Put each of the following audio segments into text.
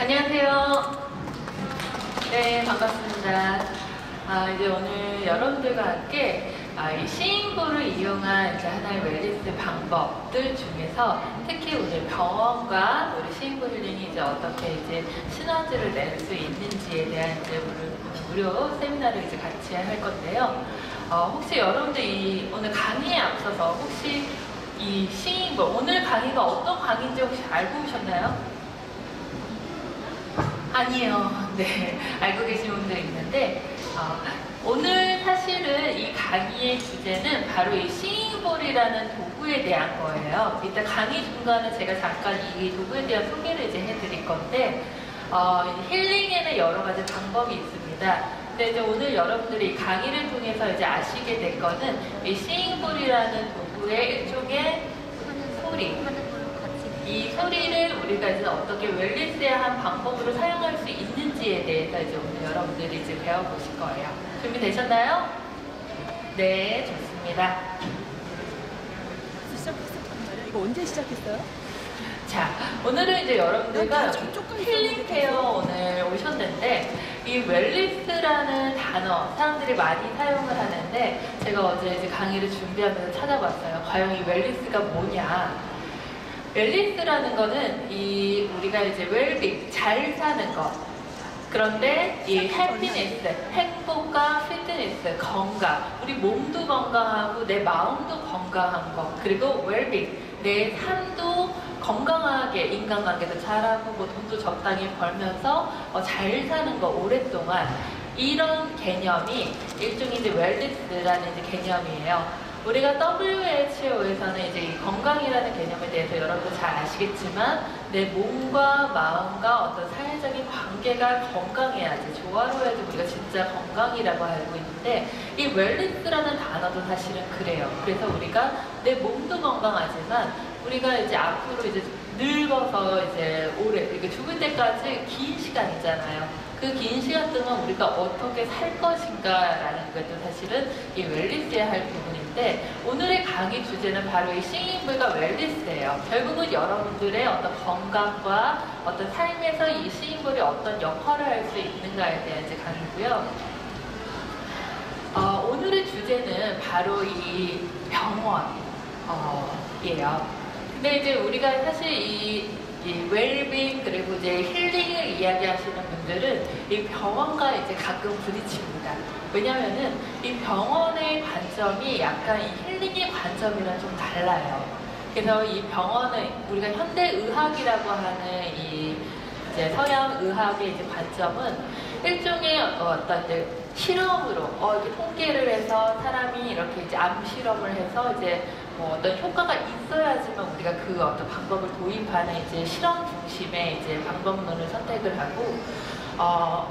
안녕하세요. 네, 반갑습니다. 이제 오늘 여러분들과 함께 이 싱잉볼을 이용한 이제 하나의 웰니스 방법들 중에서 특히 오늘 병원과 우리 싱잉볼 힐링이 이제 어떻게 이제 시너지를 낼 수 있는지에 대한 이제 무료 세미나를 이제 같이 할 건데요. 혹시 여러분들 오늘 강의에 앞서서 혹시 이 싱잉볼 오늘 강의가 어떤 강의인지 혹시 알고 오셨나요? 아니에요. 네, 알고 계신 분들 있는데 오늘 사실은 이 강의의 주제는 바로 이 싱잉볼이라는 도구에 대한 거예요. 이따 강의 중간에 제가 잠깐 이 도구에 대한 소개를 이제 해드릴 건데 힐링에는 여러 가지 방법이 있습니다. 근데 이제 오늘 여러분들이 이 강의를 통해서 이제 아시게 될 거는 이 싱잉볼이라는 도구의 일종의 소리. 이 소리를 우리가 이제 어떻게 웰니스한 방법으로 사용할 수 있는지에 대해서 이제 오늘 여러분들이 이제 배워보실 거예요. 준비되셨나요? 네, 좋습니다. 시작했었단 이거 언제 시작했어요? 자, 오늘은 이제 여러분들과 힐링 케어 오늘 오셨는데 이 웰니스라는 단어 사람들이 많이 사용을 하는데 제가 어제 이제 강의를 준비하면서 찾아봤어요. 과연 이 웰니스가 뭐냐? 웰니스라는 거는 우리가 이제 웰빙, 잘 사는 것. 그런데 이 해피니스, 행복과 피트니스, 건강. 우리 몸도 건강하고 내 마음도 건강한 것. 그리고 웰빙, 내 삶도 건강하게 인간관계도 잘하고 뭐 돈도 적당히 벌면서 잘 사는 거 오랫동안. 이런 개념이 일종의 이제 웰니스라는 이제 개념이에요. 우리가 WHO에서는 이제 이 건강이라는 개념에 대해서 여러분도 잘 아시겠지만 내 몸과 마음과 어떤 사회적인 관계가 건강해야지 조화로워야지 우리가 진짜 건강이라고 알고 있는데 이 웰니스라는 단어도 사실은 그래요. 그래서 우리가 내 몸도 건강하지만 우리가 이제 앞으로 이제 늙어서 이제 오래 이렇게 죽을 때까지 긴 시간이잖아요. 그 긴 시간 동안 우리가 어떻게 살 것인가라는 것도 사실은 이 웰니스해야 할 부분인데 오늘의 강의 주제는 바로 이 싱잉볼과 웰니스예요. 결국은 여러분들의 어떤 건강과 어떤 삶에서 이 싱잉볼이 어떤 역할을 할 수 있는가에 대한 이제 강의고요. 오늘의 주제는 바로 이 병원이에요. 근데 이제 우리가 사실 이 웰빙 그리고 이제 힐링을 이야기하시는 분들은 이 병원과 이제 가끔 부딪힙니다. 왜냐면은 이 병원의 관점이 약간 이 힐링의 관점이랑 좀 달라요. 그래서 이 병원은 우리가 현대의학이라고 하는 이제 서양 의학의 이제 관점은 일종의 어떤 이제 실험으로 이렇게 통계를 해서 사람이 이렇게 이제 암 실험을 해서 이제 뭐 어떤 효과가 있어야지만 우리가 그 어떤 방법을 도입하는 이제 실험 중심의 이제 방법론을 선택을 하고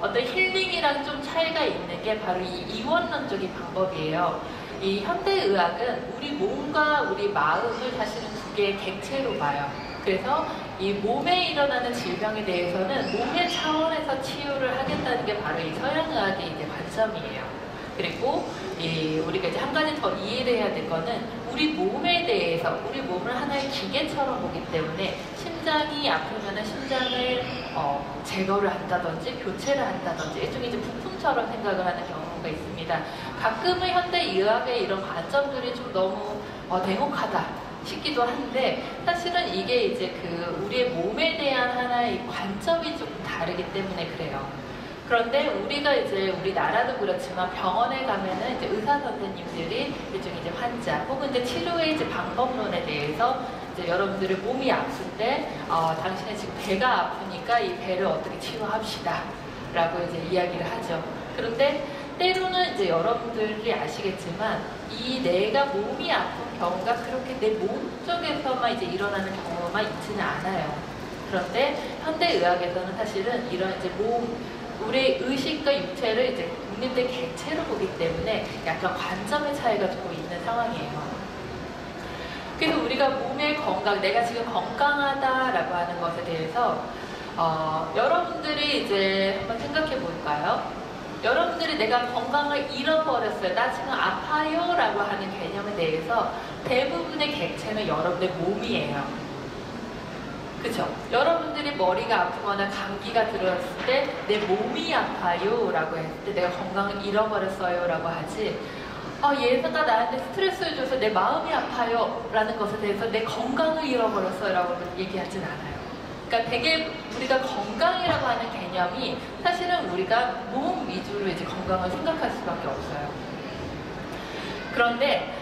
어떤 힐링이랑 좀 차이가 있는 게 바로 이 이원론적인 방법이에요. 이 현대의학은 우리 몸과 우리 마음을 사실은 두 개의 객체로 봐요. 그래서 이 몸에 일어나는 질병에 대해서는 몸의 차원에서 치유를 하겠다는 게 바로 이 서양의학의 이제 관점이에요. 그리고 우리가 이제 한 가지 더 이해를 해야 될 거는 우리 몸에 대해서 우리 몸을 하나의 기계처럼 보기 때문에 심장이 아프면은 심장을 제거를 한다든지 교체를 한다든지 일종의 이제 부품처럼 생각을 하는 경우가 있습니다. 가끔은 현대의학의 이런 관점들이 좀 너무 냉혹하다. 싶기도 한데 사실은 이게 이제 우리의 몸에 대한 하나의 관점이 조금 다르기 때문에 그래요. 그런데 우리가 이제 우리나라도 그렇지만 병원에 가면은 이제 의사 선생님들이 일종의 이제 환자 혹은 이제 치료의 이제 방법론에 대해서 이제 여러분들의 몸이 아플 때 당신의 지금 배가 아프니까 이 배를 어떻게 치료합시다 라고 이제 이야기를 하죠. 그런데 때로는 이제 여러분들이 아시겠지만 이 내가 몸이 아픈 경우가 그렇게 내 몸 쪽에서만 이제 일어나는 경우만 있지는 않아요. 그런데 현대의학에서는 사실은 이런 이제 우리의 의식과 육체를 이제 독립된 객체로 보기 때문에 약간 관점의 차이가 조금 있는 상황이에요. 그래서 우리가 몸의 건강, 내가 지금 건강하다라고 하는 것에 대해서 여러분들이 이제 한번 생각해 볼까요? 여러분들이 내가 건강을 잃어버렸어요. 나 지금 아파요 라고 하는 개념에 대해서 대부분의 객체는 여러분의 몸이에요. 그쵸? 여러분들이 머리가 아프거나 감기가 들었을 때 내 몸이 아파요 라고 했을 때 내가 건강을 잃어버렸어요 라고 하지, 얘가 나한테 스트레스를 줘서 내 마음이 아파요 라는 것에 대해서 내 건강을 잃어버렸어요 라고 얘기하진 않아요. 그러니까 되게 우리가 건강이라고 하는 개념이 사실은 우리가 몸 위주로 이제 건강을 생각할 수밖에 없어요. 그런데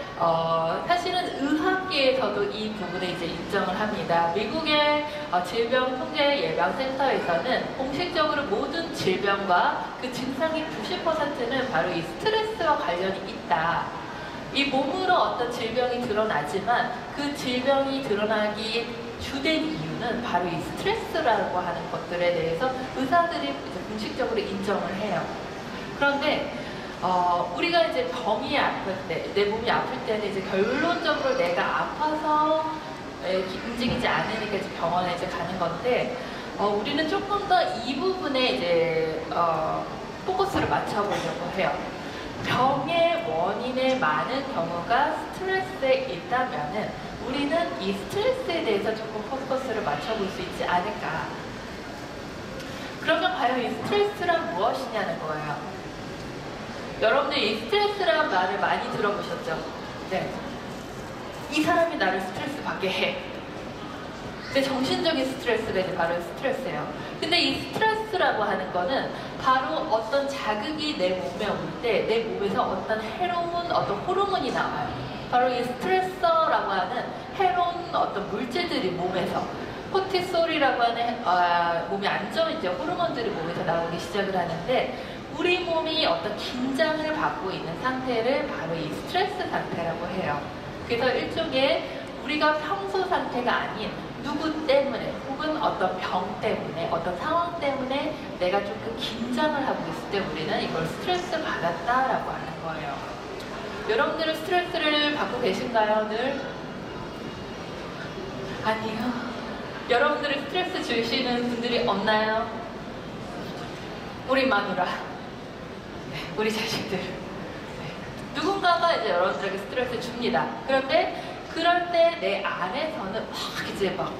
사실은 의학계에서도 이 부분을 이제 인정을 합니다. 미국의 질병통제예방센터에서는 공식적으로 모든 질병과 그 증상의 90%는 바로 이 스트레스와 관련이 있다. 이 몸으로 어떤 질병이 드러나지만 그 질병이 드러나기 주된 이유는 바로 이 스트레스라고 하는 것들에 대해서 의사들이 이제 공식적으로 인정을 해요. 그런데 우리가 이제 병이 아플 때, 내 몸이 아플 때는 이제 결론적으로 내가 아파서 움직이지 않으니까 이제 병원에 이제 가는 건데, 우리는 조금 더 이 부분에 이제 포커스를 맞춰보려고 해요. 병의 원인의 많은 경우가 스트레스에 있다면은 우리는 이 스트레스에 대해서 조금 포커스를 맞춰볼 수 있지 않을까. 그러면 과연 이 스트레스란 무엇이냐는 거예요. 여러분들 이 스트레스라는 말을 많이 들어보셨죠? 네. 이 사람이 나를 스트레스 받게 해. 근데 정신적인 스트레스가 이제 바로 스트레스예요. 근데 이 스트레스라고 하는 거는 바로 어떤 자극이 내 몸에 올 때 내 몸에서 어떤 해로운 어떤 호르몬이 나와요. 바로 이 스트레서라고 하는 해로운 어떤 물질들이 몸에서, 코티솔이라고 하는 몸이 안 좋은 이제 호르몬들이 몸에서 나오기 시작을 하는데, 우리 몸이 어떤 긴장을 받고 있는 상태를 바로 이 스트레스 상태라고 해요. 그래서 일종의 우리가 평소 상태가 아닌 누구 때문에 혹은 어떤 병 때문에 어떤 상황 때문에 내가 조금 긴장을 하고 있을 때 우리는 이걸 스트레스 받았다라고 하는 거예요. 여러분들은 스트레스를 받고 계신가요, 늘? 아니요. 여러분들은 스트레스 주시는 분들이 없나요? 우리 마누라, 우리 자식들, 누군가가 이제 여러분들에게 스트레스를 줍니다. 그런데 그럴 때 내 안에서는 막 이제 막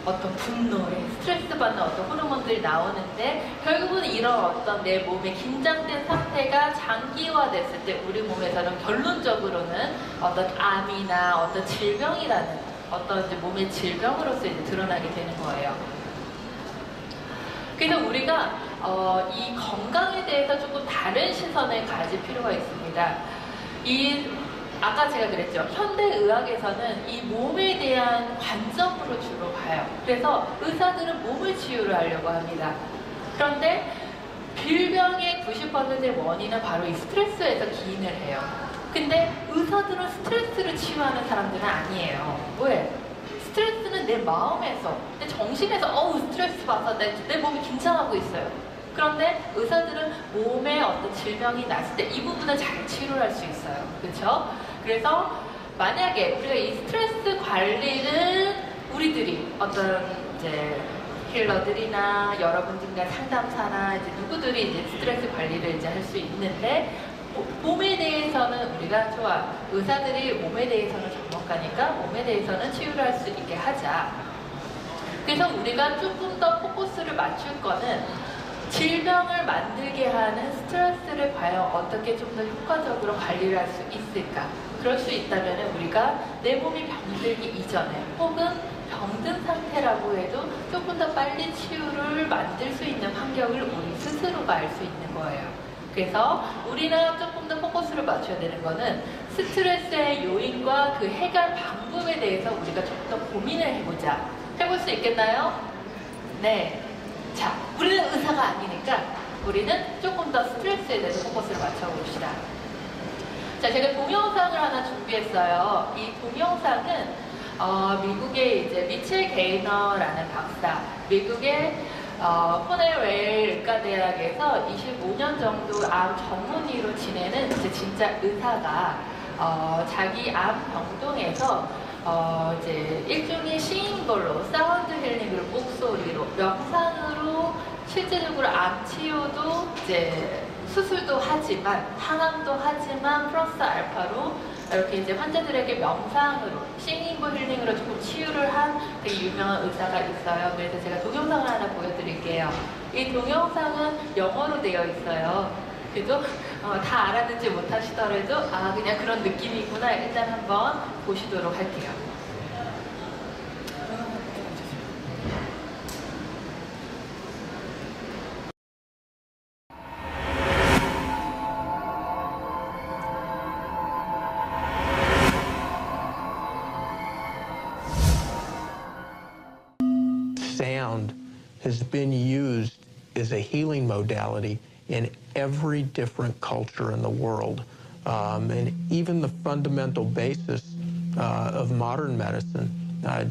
어떤 분노에 스트레스 받는 어떤 호르몬들이 나오는데, 결국은 이런 어떤 내 몸의 긴장된 상태가 장기화됐을 때 우리 몸에서는 결론적으로는 어떤 암이나 어떤 질병이라는 어떤 이제 몸의 질병으로서 이제 드러나게 되는 거예요. 그래서 우리가 이 건강에 대해서 조금 다른 시선을 가질 필요가 있습니다. 아까 제가 그랬죠. 현대의학에서는 이 몸에 대한 관점으로 주로 봐요. 그래서 의사들은 몸을 치유를 하려고 합니다. 그런데 질병의 90%의 원인은 바로 이 스트레스에서 기인을 해요. 근데 의사들은 스트레스를 치유하는 사람들은 아니에요. 왜? 스트레스는 내 마음에서, 내 정신에서 스트레스 받아서 내 몸이 긴장하고 있어요. 그런데 의사들은 몸에 어떤 질병이 났을 때 이 부분을 잘 치료를 할 수 있어요. 그렇죠? 그래서 만약에 우리가 이 스트레스 관리는 우리들이 어떤 이제 힐러들이나 여러분들이나 상담사나 이제 누구들이 이제 스트레스 관리를 이제 할 수 있는데, 몸에 대해서는 우리가 좋아. 의사들이 몸에 대해서는 전문가니까 몸에 대해서는 치유를 할 수 있게 하자. 그래서 우리가 조금 더 포커스를 맞출 거는 질병을 만들게 하는 스트레스를 과연 어떻게 좀 더 효과적으로 관리를 할 수 있을까? 그럴 수 있다면 우리가 내 몸이 병들기 이전에 혹은 병든 상태라고 해도 조금 더 빨리 치유를 만들 수 있는 환경을 우리 스스로가 알 수 있는 거예요. 그래서 우리가 조금 더 포커스를 맞춰야 되는 거는 스트레스의 요인과 그 해결 방법에 대해서 우리가 조금 더 고민을 해보자. 해볼 수 있겠나요? 네. 자, 우리는 의사가 아니니까 우리는 조금 더 스트레스에 대해서 포커스를 맞춰봅시다. 자, 제가 동영상을 하나 준비했어요. 이 동영상은 미국의 이제 미첼 게이너라는 박사, 미국의 코넬웰 의과대학에서 25년 정도 암 전문의로 지내는 이제 진짜 의사가 자기 암 병동에서 이제 일종의 시인걸로 사운드 힐링으로 목소리로 명상으로 실제적으로 암 치료도 이제 수술도 하지만 항암도 하지만 플러스 알파로 이렇게 이제 환자들에게 명상으로 싱잉볼 힐링으로 조금 치유를 한 되게 유명한 의사가 있어요. 그래서 제가 동영상을 하나 보여드릴게요. 이 동영상은 영어로 되어 있어요. 그래도 다 알아듣지 못하시더라도 그냥 그런 느낌이 있구나 일단 한번 보시도록 할게요. Sound has been used as a healing modality in every different culture in the world. And even the fundamental basis of modern medicine,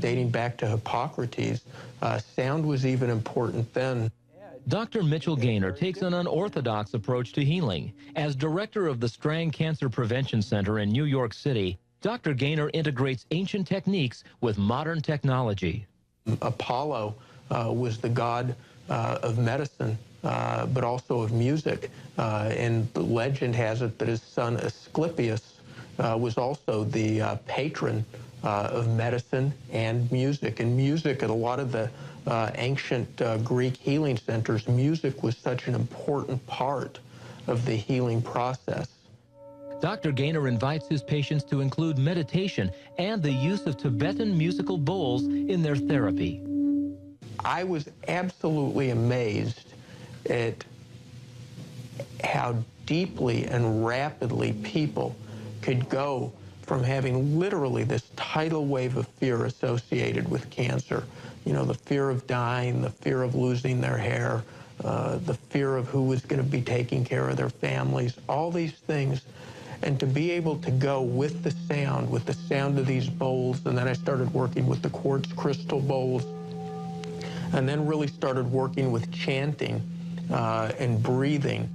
dating back to Hippocrates, sound was even important then. Dr. Mitchell Gaynor takes an unorthodox approach to healing. As director of the Strang Cancer Prevention Center in New York City, Dr. Gaynor integrates ancient techniques with modern technology. Apollo was the god of medicine, but also of music. And the legend has it that his son Asclepius was also the patron of medicine and music. And music at a lot of the ancient Greek healing centers, music was such an important part of the healing process. Dr. Gaynor invites his patients to include meditation and the use of Tibetan musical bowls in their therapy. I was absolutely amazed at how deeply and rapidly people could go from having literally this tidal wave of fear associated with cancer. You know, the fear of dying, the fear of losing their hair, the fear of who was going to be taking care of their families, all these things. And to be able to go with the sound of these bowls, and then I started working with the quartz crystal bowls, and then really started working with chanting and breathing.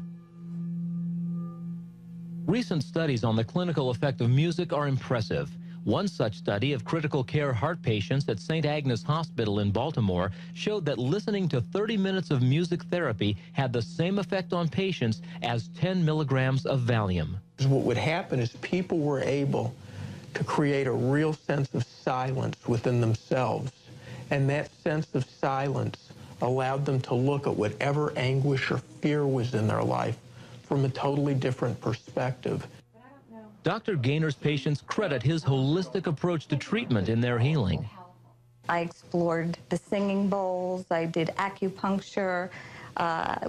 Recent studies on the clinical effect of music are impressive. One such study of critical care heart patients at St. Agnes Hospital in Baltimore showed that listening to 30 minutes of music therapy had the same effect on patients as 10 milligrams of Valium. What would happen is people were able to create a real sense of silence within themselves. And that sense of silence allowed them to look at whatever anguish or fear was in their life from a totally different perspective. Dr. Gaynor's patients credit his holistic approach to treatment in their healing. I explored the singing bowls, I did acupuncture,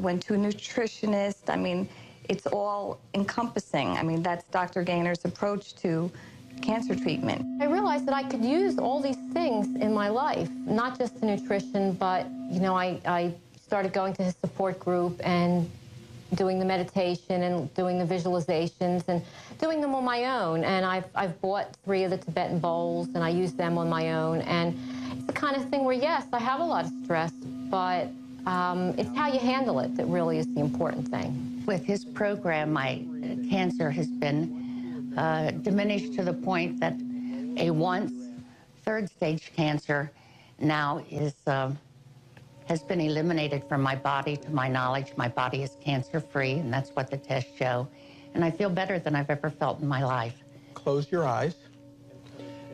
went to a nutritionist. I mean, it's all encompassing. I mean, that's Dr. Gaynor's approach to cancer treatment. I realized that I could use all these things in my life, not just the nutrition, but, you know, I started going to his support group and doing the meditation and doing the visualizations and doing them on my own. And I've bought 3 of the Tibetan bowls and I use them on my own. And it's the kind of thing where, yes, I have a lot of stress, but it's how you handle it that really is the important thing. With his program, my cancer has been diminished to the point that a once third-stage cancer now is has been eliminated from my body. To my knowledge, my body is cancer-free, and that's what the tests show. And I feel better than I've ever felt in my life. Close your eyes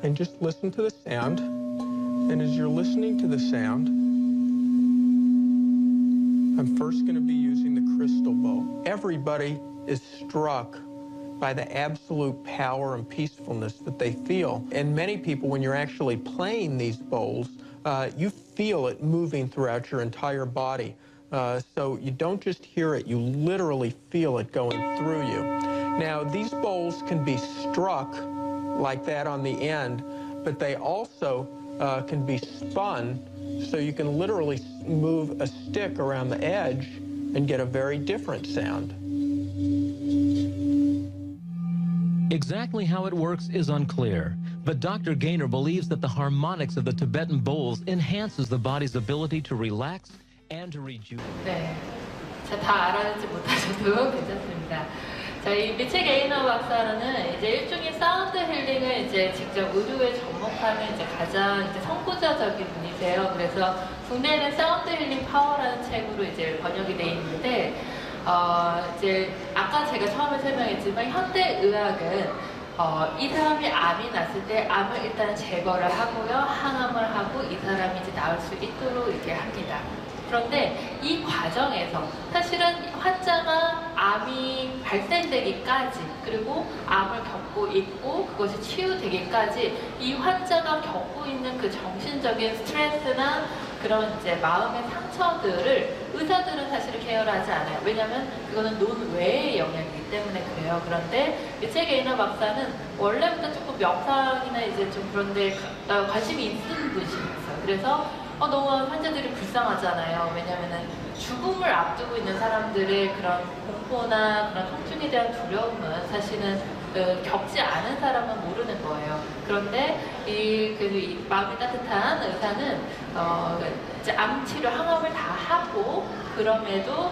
and just listen to the sound. And as you're listening to the sound, I'm first going to be using the crystal bowl. Everybody is struck by the absolute power and peacefulness that they feel. And many people, when you're actually playing these bowls, you feel it moving throughout your entire body. So you don't just hear it, you literally feel it going through you. Now, these bowls can be struck like that on the end, but they also can be spun, so you can literally move a stick around the edge and get a very different sound. Exactly how it works is unclear, but Dr. Gaynor believes that the harmonics of the Tibetan bowls enhances the body's ability to relax and to rejuvenate. 네, 자, 다 알아듣지 못하셔도 괜찮습니다. 자, 이 미첼 게이너 박사는 이제 일종의 사운드 힐링을 이제 직접 의료에 접목하는 이제 가장 이제 선구자적인 분이세요. 그래서 국내에는 사운드 힐링 파워라는 책으로 이제 번역이 돼 있는데, 이제 아까 제가 처음에 설명했지만 현대 의학은 이 사람이 암이 났을 때 암을 일단 제거를 하고요, 항암을 하고 이 사람이 이제 나을 수 있도록 이렇게 합니다. 그런데 이 과정에서 사실은 환자가 암이 발생되기까지, 그리고 암을 겪고 있고 그것이 치유되기까지 이 환자가 겪고 있는 그 정신적인 스트레스나 그런 이제 마음의 상처들을 의사들은 사실 케어를 하지 않아요. 왜냐하면 그거는 논외의 영역이기 때문에 그래요. 그런데 리첼 게이너 박사는 원래부터 조금 명상이나 이제 좀 그런 데 관심이 있는 분이셨어요. 그래서 너무 환자들이 불쌍하잖아요. 왜냐면은 죽음을 앞두고 있는 사람들의 그런 공포나 그런 통증에 대한 두려움은 사실은 겪지 않은 사람은 모르는 거예요. 그런데 이 마음이 따뜻한 의사는 이제 암 치료 항암을 다 하고 그럼에도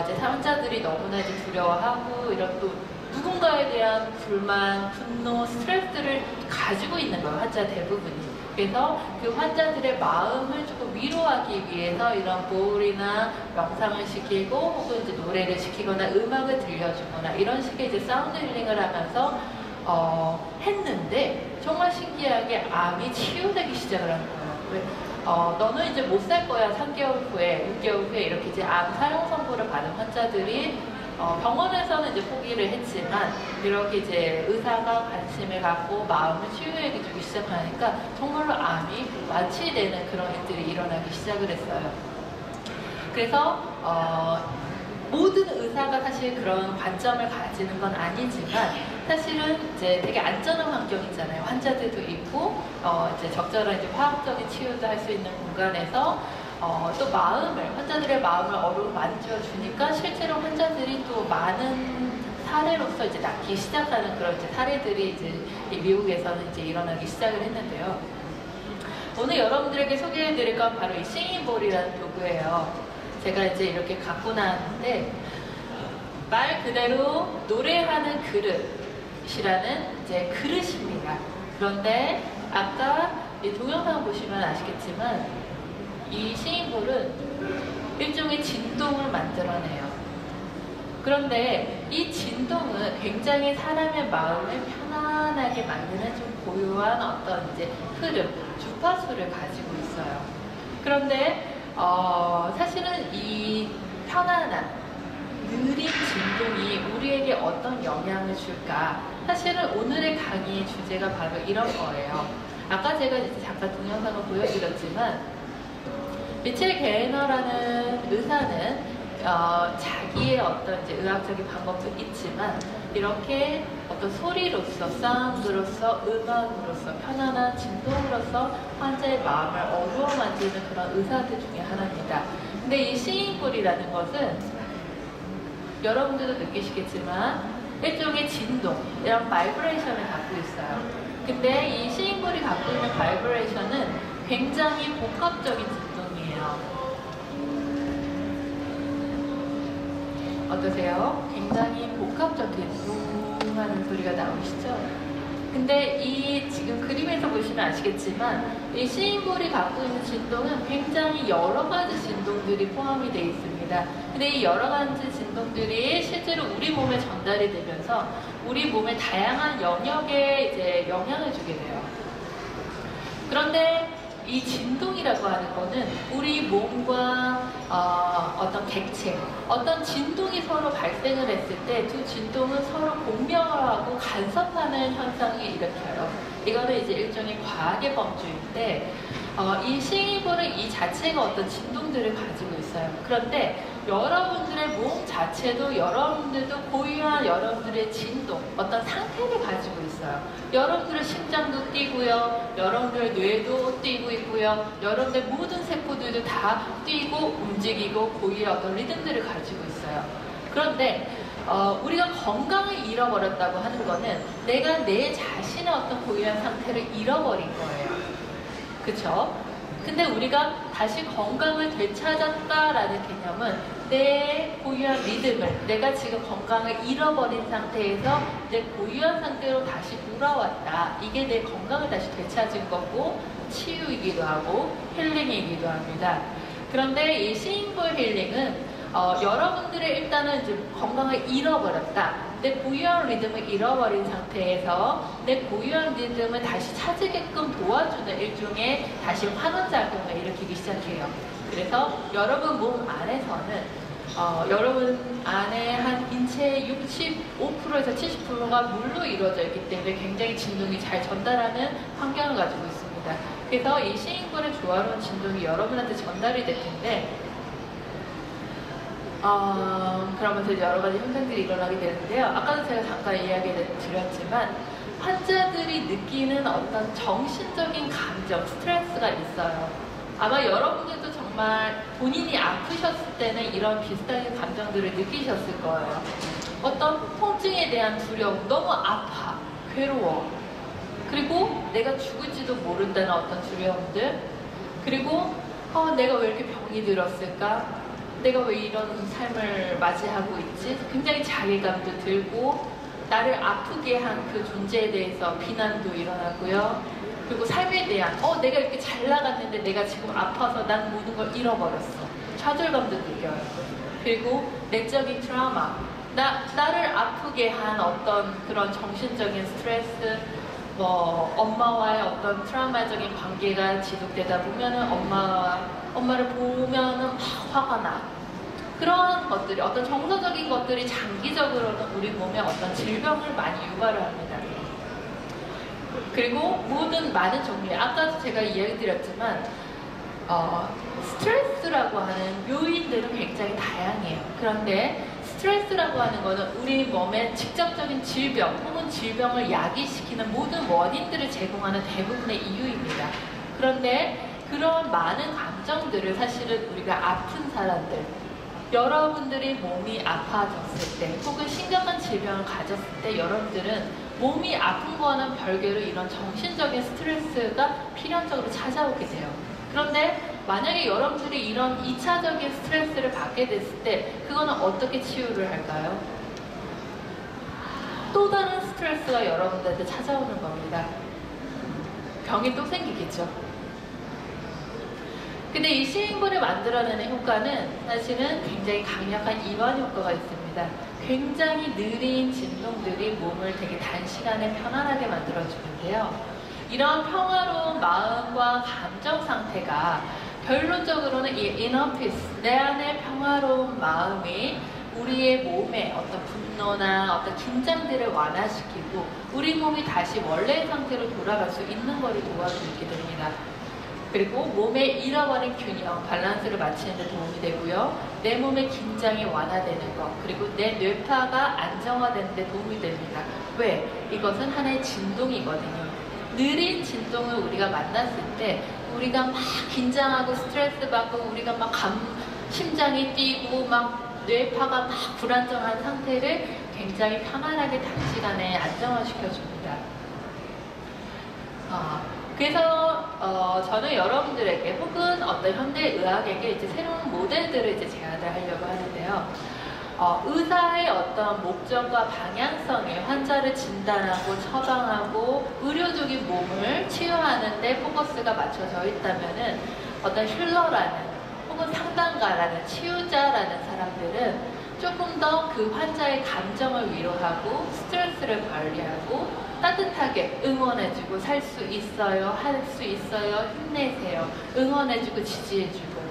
이제 환자들이 너무나 이제 두려워하고 이런 또 누군가에 대한 불만, 분노, 스트레스를 가지고 있는 거예요. 환자 대부분이. 그래서 그 환자들의 마음을 조금 위로하기 위해서 이런 보울이나 명상을 시키고 혹은 이제 노래를 시키거나 음악을 들려주거나 이런 식의 이제 사운드 힐링을 하면서 했는데 정말 신기하게 암이 치유되기 시작을 한 거예요. 너는 이제 못 살 거야 3개월 후에, 6개월 후에 이렇게 이제 암 사용 선고를 받은 환자들이 병원에서는 이제 포기를 했지만 이렇게 이제 의사가 관심을 갖고 마음을 치유해주기 시작하니까 정말로 암이 완치되는 그런 일들이 일어나기 시작을 했어요. 그래서 모든 의사가 사실 그런 관점을 가지는 건 아니지만 사실은 이제 되게 안전한 환경이잖아요. 환자들도 있고 이제 적절한 이제 화학적인 치유도 할 수 있는 공간에서 또 환자들의 마음을 어루만져 주니까 실제로 환자들이 또 많은 사례로서 이제 낫기 시작하는 그런 이제 사례들이 이제 미국에서는 이제 일어나기 시작을 했는데요. 오늘 여러분들에게 소개해드릴 건 바로 이 싱잉볼이라는 도구예요. 제가 이제 이렇게 갖고 나왔는데 말 그대로 노래하는 그릇이라는 이제 그릇입니다. 그런데 아까 이 동영상 보시면 아시겠지만 이 싱잉볼은 일종의 진동을 만들어내요. 그런데 이 진동은 굉장히 사람의 마음을 편안하게 만드는 좀 고요한 어떤 이제 흐름, 주파수를 가지고 있어요. 그런데 사실은 이 편안한 느린 진동이 우리에게 어떤 영향을 줄까? 사실은 오늘의 강의의 주제가 바로 이런 거예요. 아까 제가 이제 잠깐 동영상을 보여드렸지만 리첼 게이너라는 의사는 자기의 어떤 이제 의학적인 방법도 있지만 이렇게 어떤 소리로서, 사운드로서, 음악으로서, 편안한 진동으로서 환자의 마음을 어루만지는 그런 의사들 중에 하나입니다. 근데 이 싱잉볼이라는 것은 여러분들도 느끼시겠지만 일종의 진동, 이런 바이브레이션을 갖고 있어요. 근데 이 싱잉볼이 갖고 있는 바이브레이션은 굉장히 복합적인 진동이에요. 어떠세요? 굉장히 복합적인 웅 하는 소리가 나오시죠? 근데 이 지금 그림에서 보시면 아시겠지만 이 싱잉볼이 갖고 있는 진동은 굉장히 여러 가지 진동들이 포함이 되어 있습니다. 근데 이 여러 가지 진동들이 실제로 우리 몸에 전달이 되면서 우리 몸의 다양한 영역에 이제 영향을 주게 돼요. 그런데 이 진동이라고 하는 거는 우리 몸과 어떤 객체, 어떤 진동이 서로 발생을 했을 때 두 진동은 서로 공명을 하고 간섭하는 현상을 일으켜요. 이거는 이제 일종의 과학의 범주인데 이 싱잉볼은 이 자체가 어떤 진동들을 가지고 있어요. 그런데 여러분들의 몸 자체도 여러분들도 고유한 여러분들의 진동, 어떤 상태를 가지고 있어요. 여러분들의 심장도 뛰고요. 여러분들의 뇌도 뛰고 있고요. 여러분들의 모든 세포들도 다 뛰고 움직이고 고유의 어떤 리듬들을 가지고 있어요. 그런데 우리가 건강을 잃어버렸다고 하는 거는 내가 내 자신의 어떤 고유한 상태를 잃어버린 거예요. 그쵸? 근데 우리가 다시 건강을 되찾았다라는 개념은 내 고유한 리듬을, 내가 지금 건강을 잃어버린 상태에서 내 고유한 상태로 다시 돌아왔다. 이게 내 건강을 다시 되찾은 거고 치유이기도 하고 힐링이기도 합니다. 그런데 이 싱잉볼 힐링은 여러분들의 일단은 이제 건강을 잃어버렸다. 내 고유한 리듬을 잃어버린 상태에서 내 고유한 리듬을 다시 찾으게끔 도와주는 일종의 다시 환원작용을 일으키기 시작해요. 그래서 여러분 몸 안에서는 여러분 안에 한 인체의 65%에서 70%가 물로 이루어져 있기 때문에 굉장히 진동이 잘 전달하는 환경을 가지고 있습니다. 그래서 이 싱잉볼의 조화로운 진동이 여러분한테 전달이 될 텐데 그러면서 이제 여러 가지 현상들이 일어나게 되는데요. 아까도 제가 잠깐 이야기 드렸지만 환자들이 느끼는 어떤 정신적인 감정, 스트레스가 있어요. 아마 여러분들도 정말 본인이 아프셨을 때는 이런 비슷한 감정들을 느끼셨을 거예요. 어떤 통증에 대한 두려움, 너무 아파, 괴로워. 그리고 내가 죽을지도 모른다는 어떤 두려움들. 그리고 내가 왜 이렇게 병이 들었을까? 내가 왜 이런 삶을 맞이하고 있지? 굉장히 자괴감도 들고 나를 아프게 한 그 존재에 대해서 비난도 일어나고요. 그리고 삶에 대한 내가 이렇게 잘 나갔는데 내가 지금 아파서 난 모든 걸 잃어버렸어. 좌절감도 느껴요. 그리고 내적인 트라우마, 나를 아프게 한 어떤 그런 정신적인 스트레스, 엄마와의 어떤 트라우마적인 관계가 지속되다 보면은 엄마를 보면은 막 화가 나. 그런 것들이, 어떤 정서적인 것들이 장기적으로는 우리 몸에 어떤 질병을 많이 유발을 합니다. 그리고 많은 종류의, 아까도 제가 이야기 드렸지만, 스트레스라고 하는 요인들은 굉장히 다양해요. 그런데 스트레스라고 하는 거는 우리 몸에 직접적인 질병 혹은 질병을 야기시키는 모든 원인들을 제공하는 대부분의 이유입니다. 그런데 그런 많은 감정들을 사실은 우리가 아픈 사람들, 여러분들이 몸이 아파졌을 때 혹은 심각한 질병을 가졌을 때 여러분들은 몸이 아픈 거와는 별개로 이런 정신적인 스트레스가 필연적으로 찾아오게 돼요. 그런데 만약에 여러분들이 이런 2차적인 스트레스를 받게 됐을 때 그거는 어떻게 치유를 할까요? 또 다른 스트레스가 여러분들한테 찾아오는 겁니다. 병이 또 생기겠죠. 근데 이 싱잉볼을 만들어내는 효과는 사실은 굉장히 강력한 이완 효과가 있습니다. 굉장히 느린 진동들이 몸을 되게 단시간에 편안하게 만들어주는데요. 이런 평화로운 마음과 감정 상태가 결론적으로는 이 inner peace, 내 안의 평화로운 마음이 우리의 몸에 어떤 분노나 어떤 긴장들을 완화시키고 우리 몸이 다시 원래의 상태로 돌아갈 수 있는 것을 도와주게 됩니다. 그리고 몸의 잃어버린 균형, 밸런스를 맞추는 데 도움이 되고요. 내 몸의 긴장이 완화되는 것, 그리고 내 뇌파가 안정화되는 데 도움이 됩니다. 왜? 이것은 하나의 진동이거든요. 느린 진동을 우리가 만났을 때 우리가 막 긴장하고 스트레스 받고 우리가 막 심장이 뛰고 막 뇌파가 막 불안정한 상태를 굉장히 편안하게 단시간에 안정화시켜줍니다. 그래서 저는 여러분들에게 혹은 어떤 현대의학에게 이제 새로운 모델들을 이제 제안을 하려고 하는데요. 의사의 어떤 목적과 방향성이 환자를 진단하고 처방하고 의료적인 몸을 치유하는 데 포커스가 맞춰져 있다면은 어떤 힐러라는 혹은 상담가라는 치유자라는 사람들은 조금 더 그 환자의 감정을 위로하고 스트레스를 관리하고 따뜻하게 응원해주고 살 수 있어요, 할 수 있어요, 힘내세요, 응원해주고 지지해주고,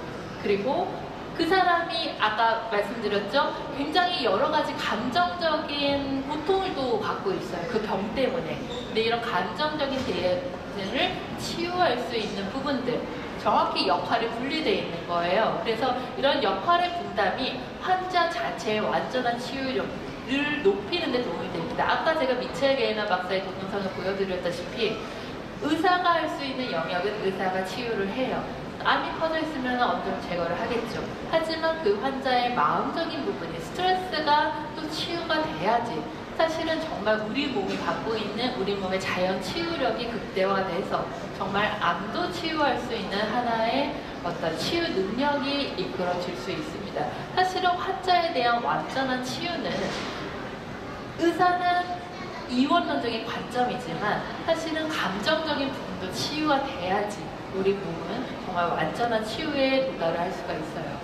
그리고 그 사람이 아까 말씀드렸죠? 굉장히 여러 가지 감정적인 고통을 또 갖고 있어요. 그 병 때문에. 근데 이런 감정적인 대응을 치유할 수 있는 부분들, 정확히 역할이 분리되어 있는 거예요. 그래서 이런 역할의 분담이 환자 자체의 완전한 치유력을 높이는 데 도움이 됩니다. 아까 제가 미첼 게이너 박사의 동영상을 보여드렸다시피 의사가 할 수 있는 영역은 의사가 치유를 해요. 암이 퍼져 있으면 어느 정도 제거를 하겠죠. 하지만 그 환자의 마음적인 부분이 스트레스가 또 치유가 돼야지 사실은 정말 우리 몸이 갖고 있는 우리 몸의 자연 치유력이 극대화돼서 정말 암도 치유할 수 있는 하나의 어떤 치유 능력이 이끌어질 수 있습니다. 사실은 환자에 대한 완전한 치유는 의사는 이원론적인 관점이지만 사실은 감정적인 부분도 치유가 돼야지 우리 몸은 정말 완전한 치유에 도달을 할 수가 있어요.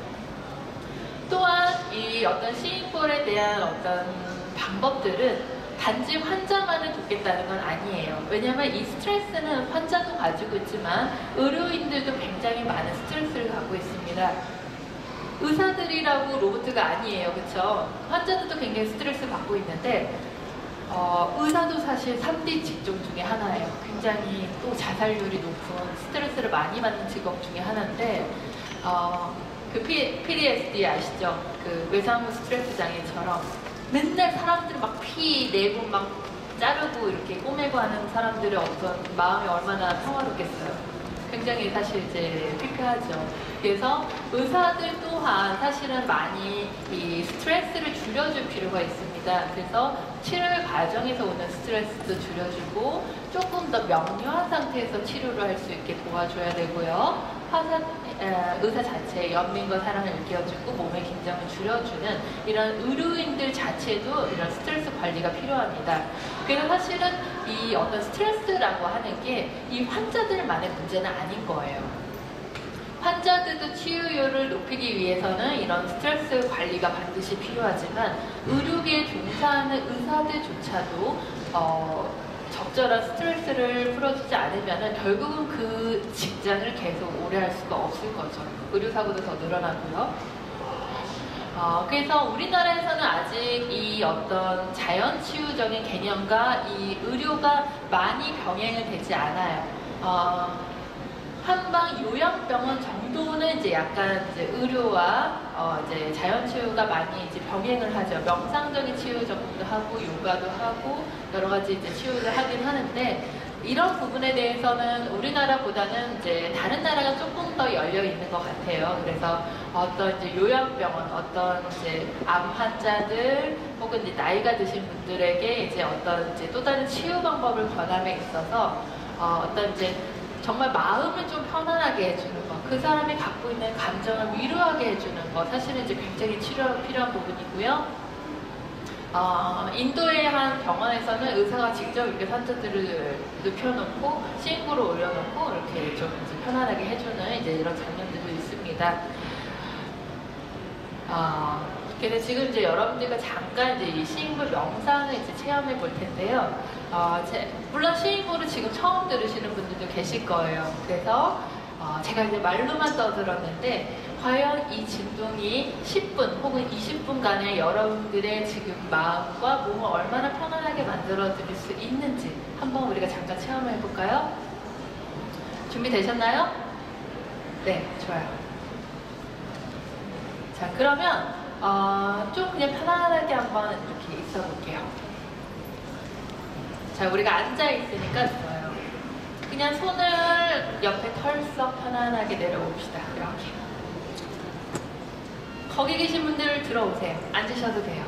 또한 이 어떤 싱잉볼에 대한 어떤 방법들은 단지 환자만을 돕겠다는 건 아니에요. 왜냐하면 이 스트레스는 환자도 가지고 있지만 의료인들도 굉장히 많은 스트레스를 갖고 있습니다. 의사들이라고 로봇가 아니에요. 그렇죠? 환자들도 굉장히 스트레스 받고 있는데 의사도 사실 3D 직종 중에 하나예요. 굉장히 또 자살률이 높은 스트레스를 많이 받는 직업 중에 하나인데 그 PTSD 아시죠? 그 외상후 스트레스 장애처럼 맨날 사람들 막 피 내고 막 자르고 이렇게 꼬매고 하는 사람들의 어떤 마음이 얼마나 평화롭겠어요. 굉장히 사실 이제 피폐하죠. 그래서 의사들 또한 사실은 많이 이 스트레스를 줄여줄 필요가 있습니다. 그래서 치료 과정에서 오는 스트레스도 줄여주고 조금 더 명료한 상태에서 치료를 할 수 있게 도와줘야 되고요. 의사 자체의 연민과 사랑을 일깨워주고 몸의 긴장을 줄여주는 이런 의료인들 자체도 이런 스트레스 관리가 필요합니다. 그래서 사실은 이 어떤 스트레스라고 하는 게 이 환자들만의 문제는 아닌 거예요. 환자들도 치유율을 높이기 위해서는 이런 스트레스 관리가 반드시 필요하지만 의료계에 종사하는 의사들조차도 적절한 스트레스를 풀어주지 않으면 결국은 그 직장을 계속 오래 할 수가 없을 거죠. 의료사고도 더 늘어나고요. 그래서 우리나라에서는 아직 이 어떤 자연치유적인 개념과 이 의료가 많이 병행을 되지 않아요. 한방 요양병원 정도는 이제 약간 이제 의료와 이제 자연치유가 많이 이제 병행을 하죠. 명상적인 치유 정도도 하고 요가도 하고 여러 가지 이제 치유를 하긴 하는데 이런 부분에 대해서는 우리나라보다는 이제 다른 나라가 조금 더 열려 있는 것 같아요. 그래서 어떤 이제 요양병원, 어떤 이제 암 환자들 혹은 이제 나이가 드신 분들에게 이제 어떤 이제 또 다른 치유 방법을 권함에 있어서 어떤 이제 정말 마음을 좀 편안하게 해주는 것, 그 사람이 갖고 있는 감정을 위로하게 해주는 것, 사실은 이제 굉장히 필요한 부분이고요. 인도의 한 병원에서는 의사가 직접 이렇게 환자들을 눕혀놓고 싱글을 올려놓고 이렇게 좀 이제 편안하게 해주는 이제 이런 장면들도 있습니다. 그래서 지금 이제 여러분들과 잠깐 이제 이 시인골 명상을 이제 체험해 볼 텐데요. 물론 시인골을 지금 처음 들으시는 분들도 계실 거예요. 그래서 제가 이제 말로만 떠들었는데 과연 이 진동이 10분 혹은 20분간의 여러분들의 지금 마음과 몸을 얼마나 편안하게 만들어 드릴 수 있는지 한번 우리가 잠깐 체험해 볼까요? 준비되셨나요? 네, 좋아요. 자, 그러면 좀 그냥 편안하게 한번 이렇게 있어 볼게요. 자, 우리가 앉아 있으니까 좋아요. 그냥 손을 옆에 털썩 편안하게 내려봅시다. 이렇게. 거기 계신 분들 들어오세요. 앉으셔도 돼요.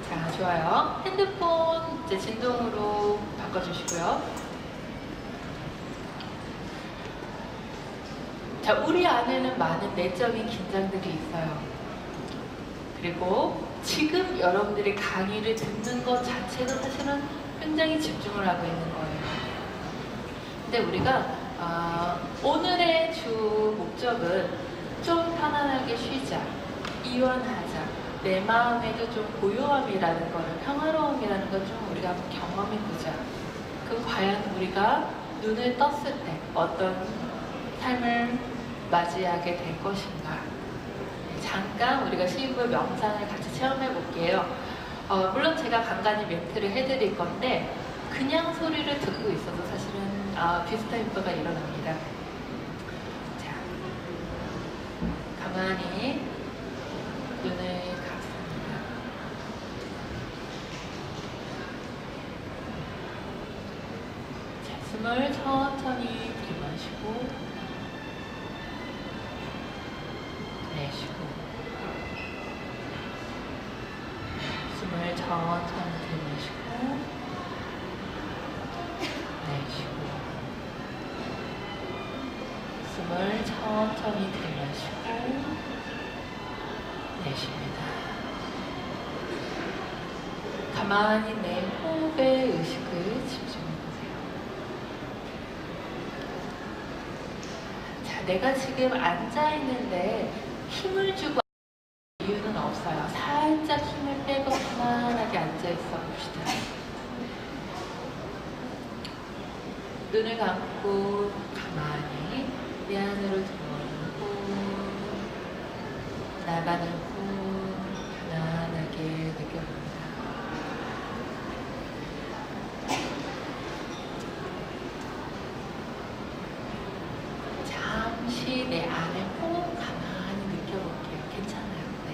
자, 좋아요. 핸드폰 이제 진동으로 바꿔주시고요. 자, 우리 안에는 많은 내적인 긴장들이 있어요. 그리고 지금 여러분들이 강의를 듣는 것 자체도 사실은 굉장히 집중을 하고 있는 거예요. 근데 우리가 오늘의 주 목적은 좀 편안하게 쉬자, 이완하자, 내 마음에도 좀 고요함이라는 거를, 평화로움이라는 걸 좀 우리가 한번 경험해보자. 그럼 과연 우리가 눈을 떴을 때 어떤 삶을 맞이하게 될 것인가. 잠깐 우리가 시인골 명상을 같이 체험해 볼게요. 물론 제가 간간히 멘트를 해드릴 건데 그냥 소리를 듣고 있어도 사실은 비슷한 효과가 일어납니다. 자, 가만히 눈을 감습니다. 자, 숨을 천천히 들이마시고 내쉬고, 숨을 천천히 들이마시고 내쉬고, 숨을 천천히 들이마시고 내쉽니다. 가만히 내 호흡에 의식을 집중해보세요. 자, 내가 지금 앉아있는데 힘을 주고 없어요. 살짝 힘을 빼고 편안하게 앉아있어 봅시다. 눈을 감고 가만히 내 안으로 들어오는 호흡, 나가는 호흡 편안하게 느껴봅니다. 잠시 내 안에 호흡 가만히 느껴볼게요. 괜찮아요? 네.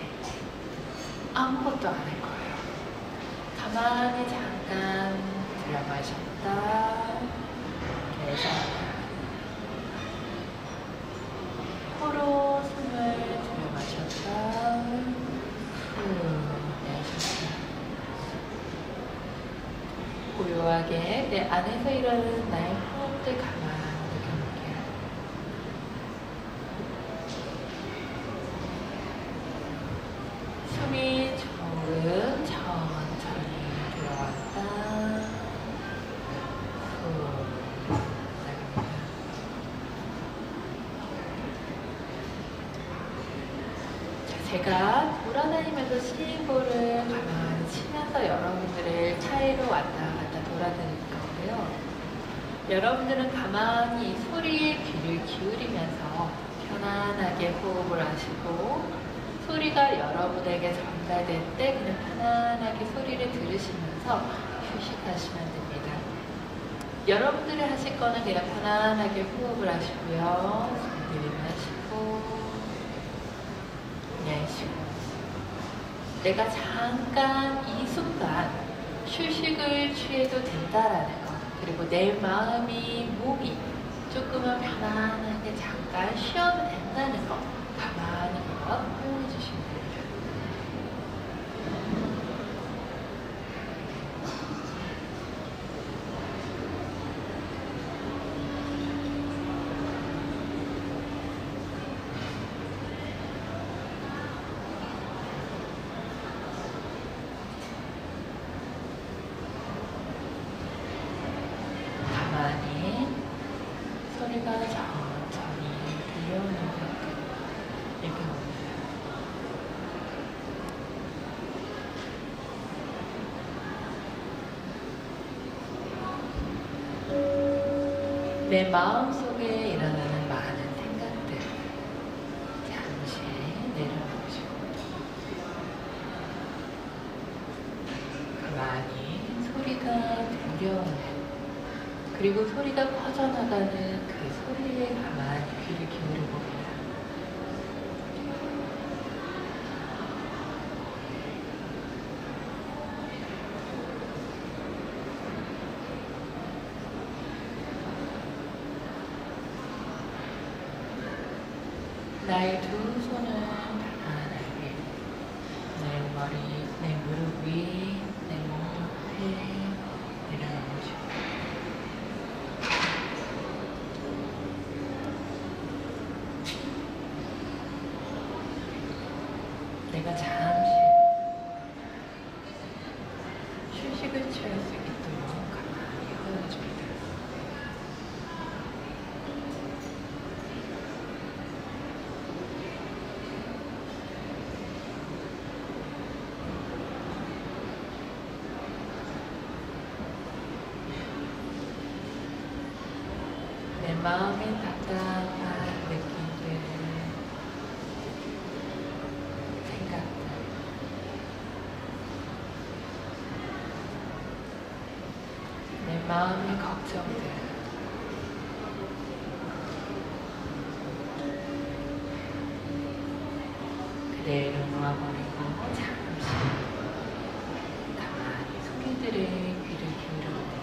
아무것도 안 할 거예요. 가만히 잠깐 들여 마셨다. 계속 코로 숨을 들여 마셨다. 후 내쉬었다. 고요하게 내 안에서 일어나는 나의 호흡들 가만히 느껴볼게요. 숨이 조금 천천히 들어왔다. 후 나갑니다. 자, 제가 돌아다니면서 심호흡을 가만히 치면서 여러분들의 차이로 왔다 갔다 돌아다닐 건데요. 여러분들은 가만히 이 소리에 귀를 기울이면서 편안하게 호흡을 하시고 소리가 여러분에게 전달될 때 그냥 편안하게 소리를 들으시면서 휴식하시면 됩니다. 여러분들이 하실 거는 그냥 편안하게 호흡을 하시고요. 숨 들이마시고 내쉬고 내가 잠깐 이 순간 휴식을 취해도 된다라는 것, 그리고 내 마음이 몸이 조금은 편안하게 잠깐 쉬어도 된다는 것 가만히 한번 활용해 주시면 됩니다. 가만히 소리가 천천히 들려오는 것들 읽어봅니다. 내 마음속에 일어나는 많은 생각들 잠시 내려놓으시고 가만히 소리가 들려오는 그리고 소리가 퍼져나가는 그 소리에 가만히 귀를 기울여 봅니다. 나의 두 손은 편안하게 내 머리, 내 무릎 위, 내 몸에 내려놓으시고 내가 잠시 휴식을 취할 수 있도록 가만히 허용해줍니다. 내 마음에 답답한 느낌들, 생각들, 내 마음의 걱정들, 그대로 놓아버리고 잠시 가만히 소리들에 귀를 기울여봅니다.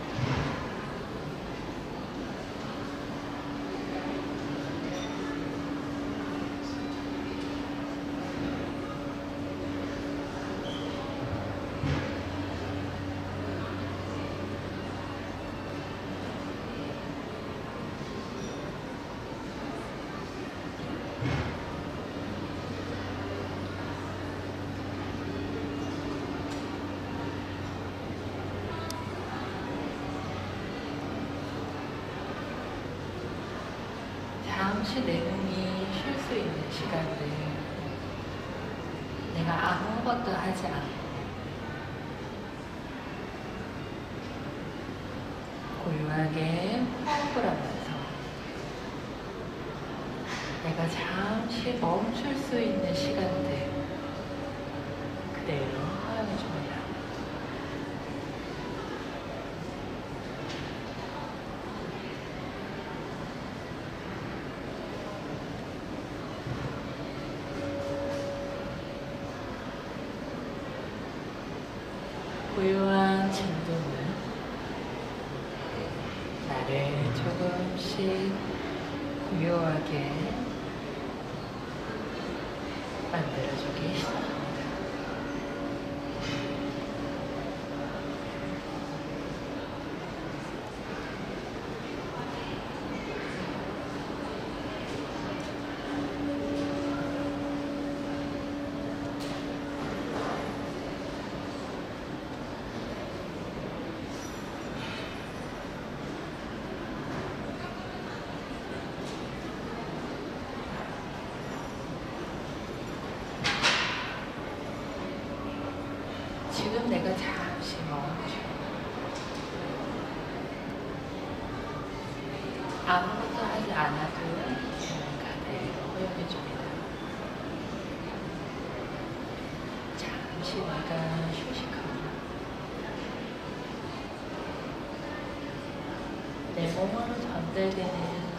잠시 내 몸이 쉴 수 있는 시간들, 내 내가 아무것도 하지 않고 고요하게 호흡을 하면서 내가 잠시 멈출 수 있는 시간들 그대로 허용해줍니다. 고요한 진동은 나를 조금씩 고요하게 만들어주기 시작합니다. 지금 내가 잠시 멈춰 아무것도 하지 않아도 가대로 허용해줍니다. 잠시 내가 휴식하고 내 몸으로 전달되는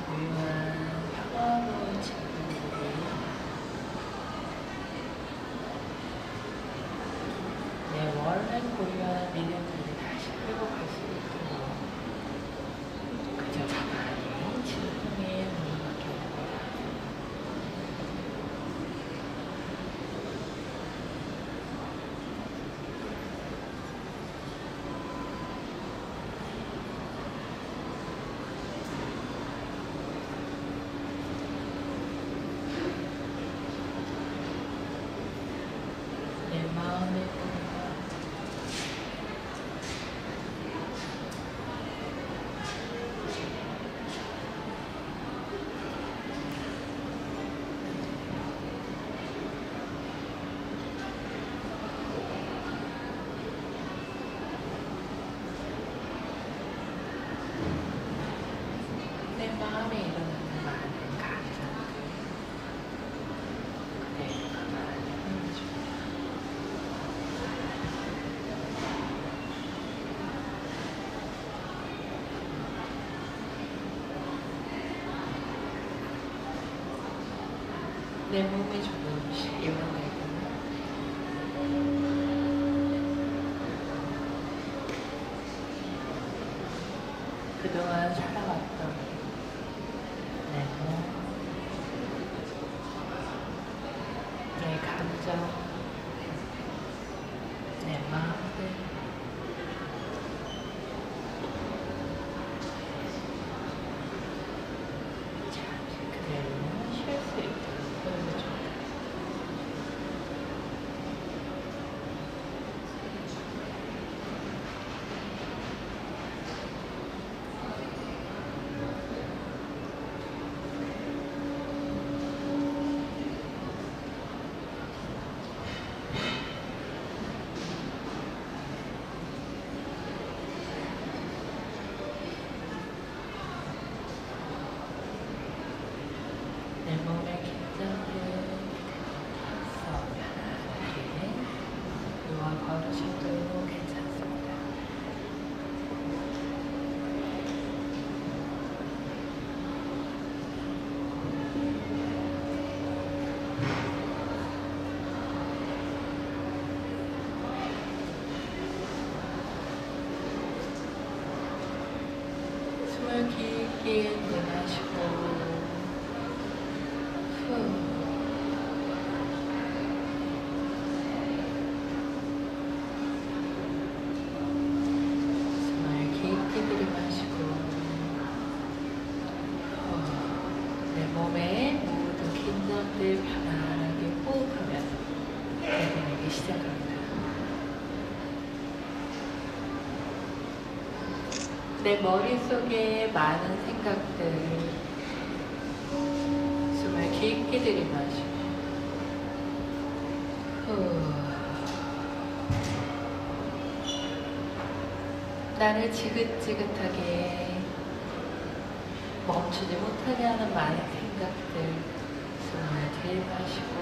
고요한 평화로운 진동들이 내 원래 고유한 리듬들이 다시 회복할 수 있도록 그저 가만히 진동에 눈을 맡겨봅니다. 내 마음의 내 마음에 일어나는 많은 감정들 그대로 가만히 흘려줍니다. 내 몸에 조금씩 이완되고 그동안 살아왔던 내 몸, 내 감정, 내 마음들 잠시 그대로 쉴 수 있도록 보여줍니다. 내 몸의 긴장을 편하게 놓아 걸으셔도 괜찮습니다. 숨을 깊게 내마시고 숨을 깊게 들이마시고 내 몸의 모든 긴장들 편안하게 호흡하면서 내보내기 시작합니다. 내 머릿속에 많은 생각들 숨을 깊게 들이마시고 나를 지긋지긋하게 멈추지 못하게 하는 많은 생각들 숨을 들이마시고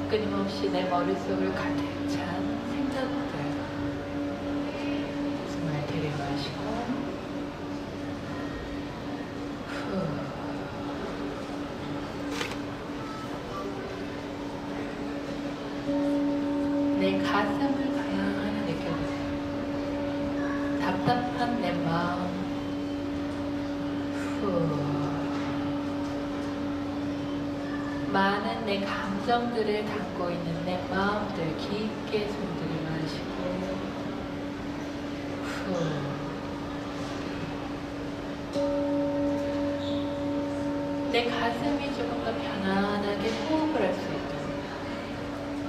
끊임없이 내 머릿속을 가득 찬 생각들 숨을 들이마시고 내 가슴을 가만히 느껴보세요. 답답한 내 마음 많은 내 감정들을 담고 있는 내 마음들 깊게 숨 들이마시고 내 가슴이 조금 더 편안하게 호흡을 할 수 있도록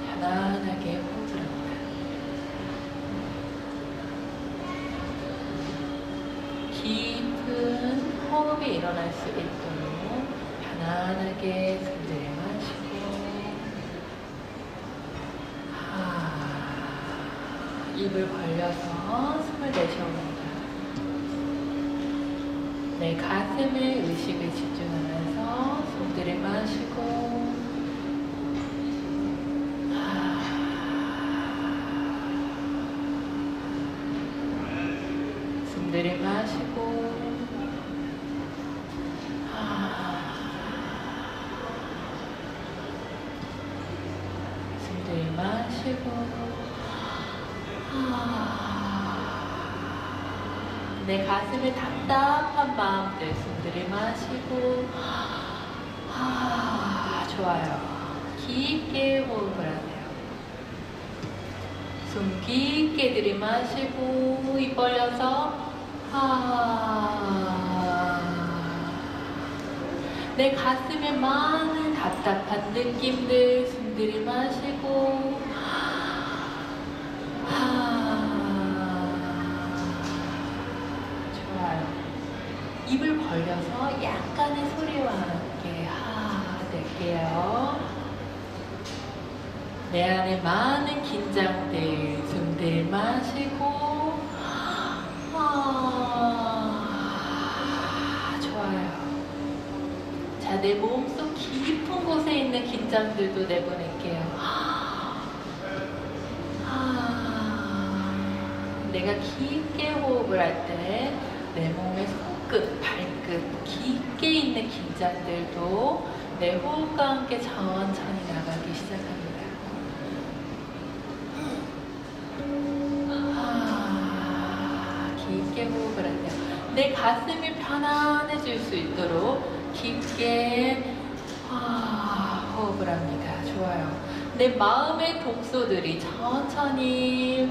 편안하게 호흡을 합니다. 깊은 호흡이 일어날 수 있도록 편안하게 숨 들이마시고 입을 벌려서 숨을 내쉬어봅니다. 내 가슴에 의식을 집중하면서 숨 들이마시고 숨 들이마시고 숨 들이마시고 내 가슴에 답답한 마음들 숨 들이마시고 좋아요. 깊게 호흡을 하세요. 숨 깊게 들이마시고 입 벌려서 내 가슴에 많은 답답한 느낌들 숨 들이마시고 좋아요. 입을 벌려서 약간의 소리와 함께 낼게요. 내 안에 많은 긴장들 숨 들이마시고 좋아요. 자, 내 몸속 깊은 곳에 있는 긴장들도 내보낼게요. 내가 깊게 호흡을 할 때 내 몸의 손끝, 발끝 깊게 있는 긴장들도 내 호흡과 함께 천천히 나가기 시작합니다. 깊게 호흡을 할 때 내 가슴이 편안해질 수 있도록 깊게 호흡을 합니다. 좋아요. 내 마음의 독소들이 천천히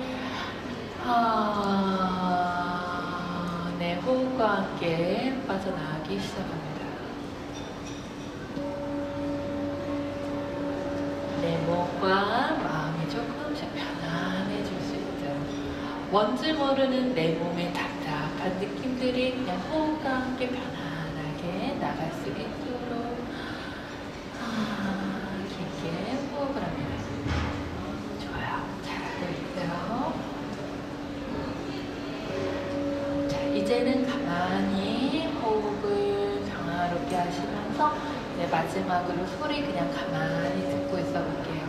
내 호흡과 함께 빠져나가기 시작합니다. 내 몸과 마음이 조금씩 편안해질 수 있도록 뭔지 모르는 내 몸의 답답한 느낌들이 그냥 호흡과 함께 편안하게 나갈 수 있도록 깊게 호흡을 합니다. 좋아요. 잘하고 있고요. 이제는 가만히 호흡을 평화롭게 하시면서 마지막으로 소리 그냥 가만히 듣고 있어 볼게요.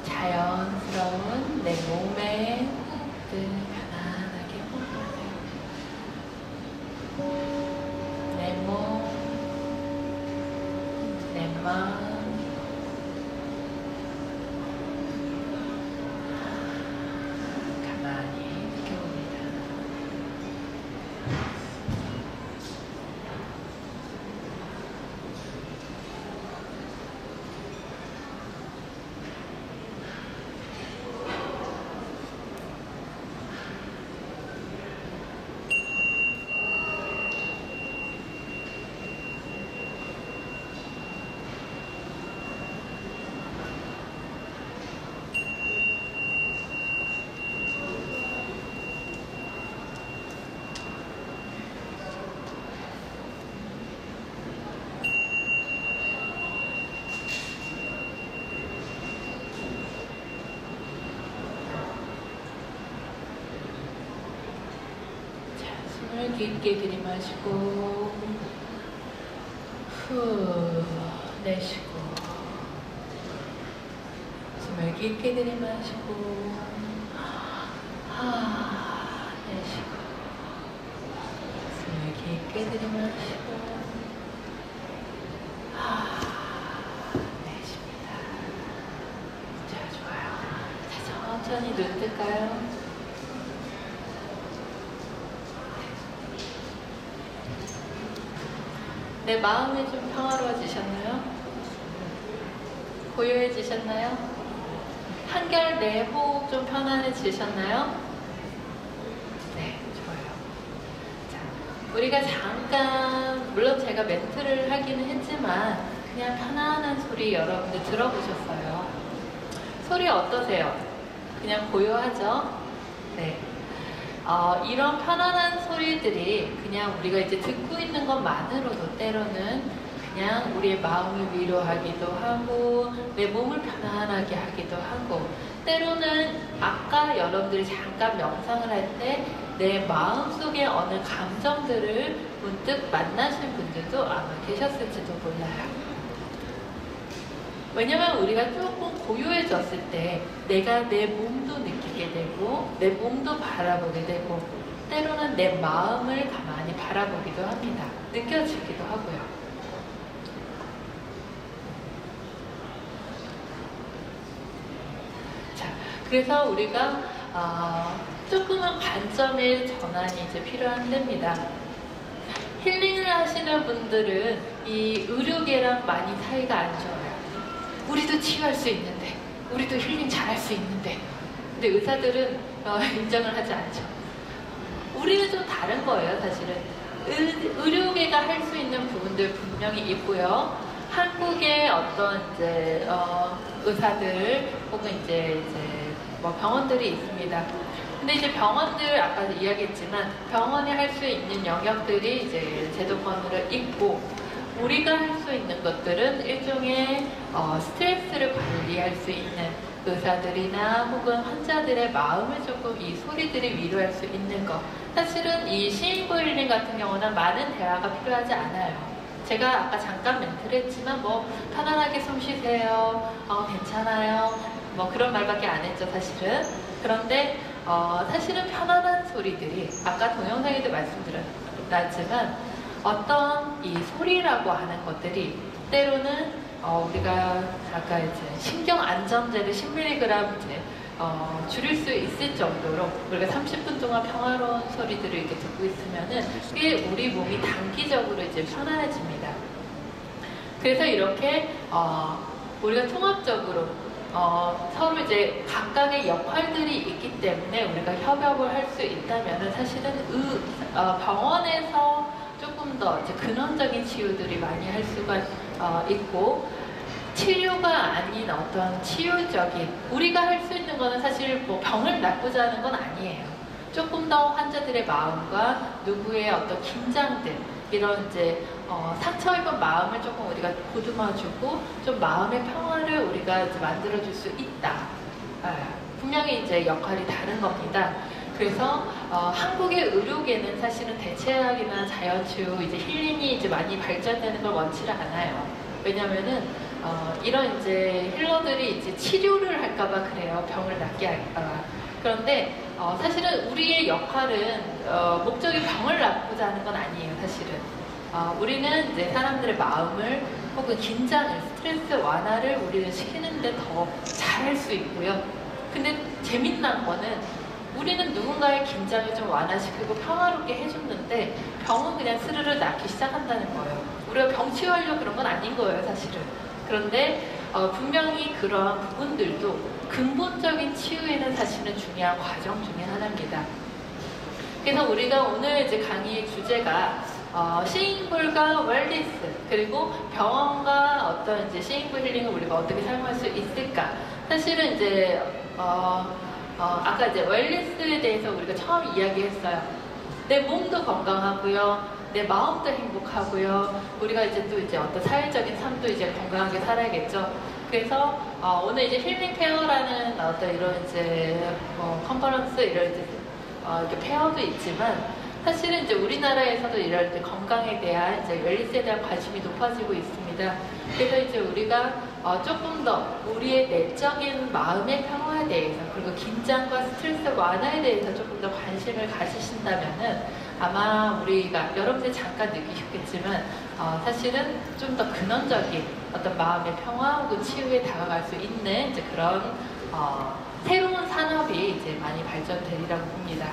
자연스러운 내 몸의 호흡들 편안하게 호흡하세요. 내 몸, 내 마음 가만히 느껴봅니다. 숨을 깊게 들이마시고 후 내쉬고 숨을 깊게 들이마시고 내쉬고 숨을 깊게 들이마시고 내쉽니다. 자, 좋아요. 자, 천천히 눈 뜰까요? 내 마음이 좀 평화로워지셨나요? 고요해지셨나요? 한결 내복 좀 편안해지셨나요? 네, 좋아요. 자, 우리가 잠깐, 물론 제가 멘트를 하기는 했지만 그냥 편안한 소리 여러분들 들어보셨어요. 소리 어떠세요? 그냥 고요하죠? 네. 이런 편안한 소리들이 그냥 우리가 이제 듣고 있는 것만으로도 때로는 그냥 우리의 마음을 위로하기도 하고 내 몸을 편안하게 하기도 하고 때로는 아까 여러분들이 잠깐 명상을 할 때 내 마음속에 어느 감정들을 문득 만나신 분들도 아마 계셨을지도 몰라요. 왜냐면 우리가 조금 고요해졌을 때 내가 내 몸도 느끼게 되고 내 몸도 바라보게 되고 때로는 내 마음을 가만히 바라보기도 합니다. 느껴지기도 하고요. 자, 그래서 우리가 조금은 관점의 전환이 이제 필요한 때입니다. 힐링을 하시는 분들은 이 의료계랑 많이 사이가 안 좋아요. 우리도 치유할 수 있는데, 우리도 힐링 잘할 수 있는데, 근데 의사들은 인정을 하지 않죠. 우리는 좀 다른 거예요, 사실은. 의료계가 할 수 있는 부분들 분명히 있고요. 한국의 어떤 이제 의사들 혹은 이제 뭐 병원들이 있습니다. 근데 이제 병원들 아까 이야기했지만 병원이 할 수 있는 영역들이 이제 제도권으로 있고. 우리가 할 수 있는 것들은 일종의 스트레스를 관리할 수 있는 의사들이나 혹은 환자들의 마음을 조금 이 소리들이 위로할 수 있는 것. 사실은 이 시인보 힐링 같은 경우는 많은 대화가 필요하지 않아요. 제가 아까 잠깐 멘트를 했지만 뭐 편안하게 숨 쉬세요. 괜찮아요. 뭐 그런 말밖에 안 했죠, 사실은. 그런데 사실은 편안한 소리들이 아까 동영상에도 말씀드렸지만 어떤 이 소리라고 하는 것들이 때로는 우리가 아까 이제 신경 안정제를 10mg 이제 줄일 수 있을 정도로 우리가 30분 동안 평화로운 소리들을 이렇게 듣고 있으면은 꽤 우리 몸이 단기적으로 이제 편안해집니다. 그래서 이렇게 우리가 통합적으로 서로 이제 각각의 역할들이 있기 때문에 우리가 협업을 할 수 있다면은 사실은 병원에서 조금 더 이제 근원적인 치유들이 많이 할 수가 있고 치료가 아닌 어떤 치유적인 우리가 할 수 있는 거는 사실 뭐 병을 낫고자 하는 건 아니에요. 조금 더 환자들의 마음과 누구의 어떤 긴장들 이런 이제 상처 입은 마음을 조금 우리가 보듬어주고 좀 마음의 평화를 우리가 이제 만들어줄 수 있다. 분명히 이제 역할이 다른 겁니다. 그래서 한국의 의료계는 사실은 대체학이나 자연치유, 이제 힐링이 이제 많이 발전되는 걸 원치를 않아요. 왜냐면은 이런 이제 힐러들이 이제 치료를 할까봐 그래요. 병을 낫게 할까봐. 그런데 사실은 우리의 역할은 목적이 병을 낫고자 하는 건 아니에요. 사실은 우리는 이제 사람들의 마음을 혹은 긴장을, 스트레스 완화를 우리는 시키는데 더 잘할 수 있고요. 근데 재밌는 거는 우리는 누군가의 긴장을 좀 완화시키고 평화롭게 해줬는데 병은 그냥 스르르 낫기 시작한다는 거예요. 우리가 병 치유하려고 그런 건 아닌 거예요, 사실은. 그런데 분명히 그러한 부분들도 근본적인 치유에는 사실은 중요한 과정 중에 하나입니다. 그래서 우리가 오늘 이제 강의의 주제가 시잉볼과 웰리스 그리고 병원과 어떤 이제 시잉볼 힐링을 우리가 어떻게 사용할 수 있을까? 사실은 이제 아까 이제 웰리스에 대해서 우리가 처음 이야기했어요. 내 몸도 건강하고요, 내 마음도 행복하고요. 우리가 이제 또 이제 어떤 사회적인 삶도 이제 건강하게 살아야겠죠. 그래서 오늘 이제 힐링 페어라는 어떤 이런 이제 컨퍼런스 이런 이제 이렇게 페어도 있지만 사실은 이제 우리나라에서도 이럴 때 건강에 대한 이제 웰니스에 대한 관심이 높아지고 있습니다. 그래서 이제 우리가 조금 더 우리의 내적인 마음의 평화에 대해서 그리고 긴장과 스트레스 완화에 대해서 조금 더 관심을 가지신다면은 아마 우리가 여러분들이 잠깐 느끼셨겠지만 사실은 좀 더 근원적인 어떤 마음의 평화 혹은 치유에 다가갈 수 있는 이제 그런 새로운 산업이 이제 많이 발전되리라고 봅니다.